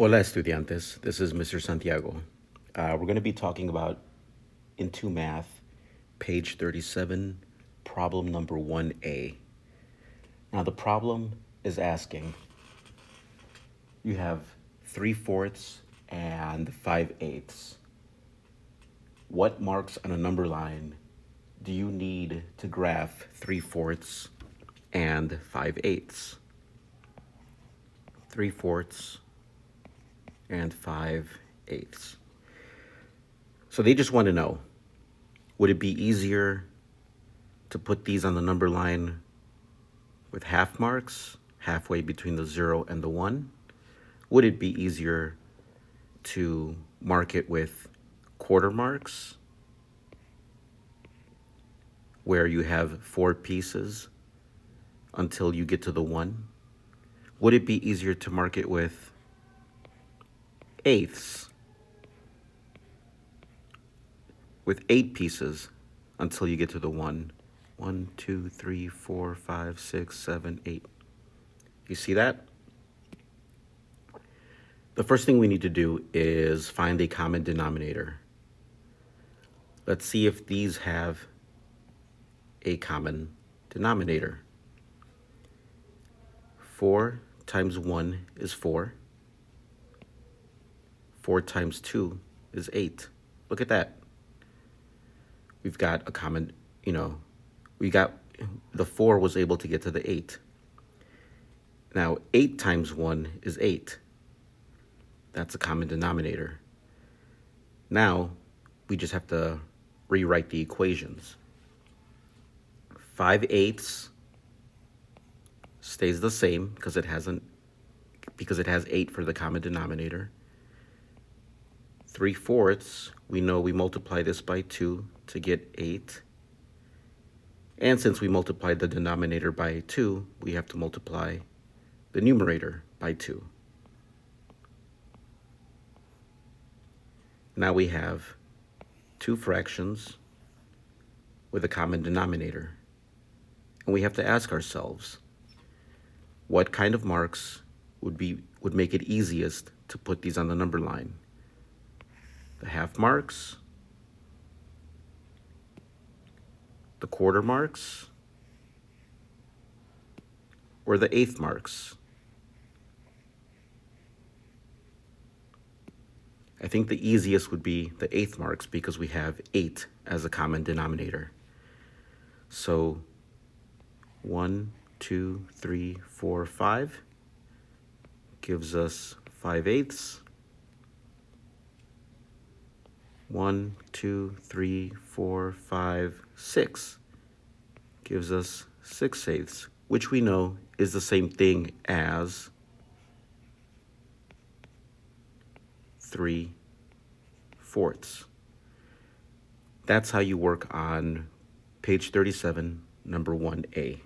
Hola, estudiantes. This is Mr. Santiago. We're going to be talking about Into Math, page 37, problem number 1A. Now, the problem is asking, you have 3/4 and 5/8. What marks on a number line do you need to graph 3/4 and 5/8? 3/4 and 5/8. So they just want to know, would it be easier to put these on the number line with half marks, halfway between the 0 and the 1? Would it be easier to mark it with quarter marks, where you have 4 pieces until you get to the 1? Would it be easier to mark it with eighths, with 8 pieces until you get to the 1? 1, 2, 3, 4, 5, 6, 7, 8. You see that? The first thing we need to do is find a common denominator. Let's see if these have a common denominator. 4 times 1 is 4. 4 times 2 is 8. Look at that. We've got a common, the 4 was able to get to the 8. Now, 8 times 1 is 8. That's a common denominator. Now, we just have to rewrite the equations. 5/8 stays the same because it has 8 for the common denominator. 3/4, we know we multiply this by 2 to get 8. And since we multiplied the denominator by 2, we have to multiply the numerator by 2. Now we have 2 fractions with a common denominator. And we have to ask ourselves, what kind of marks would make it easiest to put these on the number line? The half marks, the quarter marks, or the eighth marks? I think the easiest would be the eighth marks because we have 8 as a common denominator. So 1, 2, 3, 4, 5 gives us 5/8. 1, 2, 3, 4, 5, 6 gives us 6/8, which we know is the same thing as 3/4. That's how you work on page 37, number 1A.